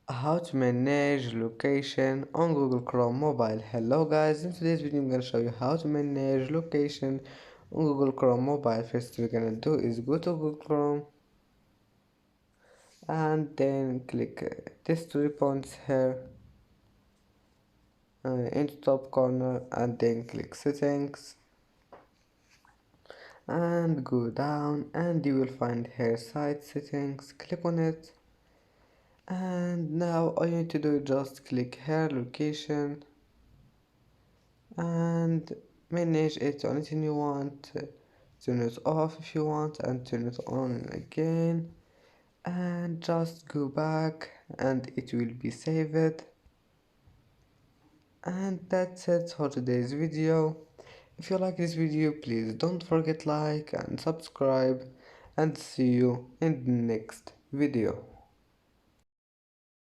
How to manage location on Google Chrome mobile. Hello guys, in today's video I'm gonna show you how to manage location on Google Chrome mobile. First we're gonna do is go to Google Chrome and then click these three points here in the top corner, and then click settings and go down and you will find here site settings. Click on it, and now all you need to do is just click here location and manage it on anything you want. Turn it off if you want and turn it on again, and just go back and it will be saved. And that's it for today's video. If you like this video, please don't forget like and subscribe, and see you in the next video.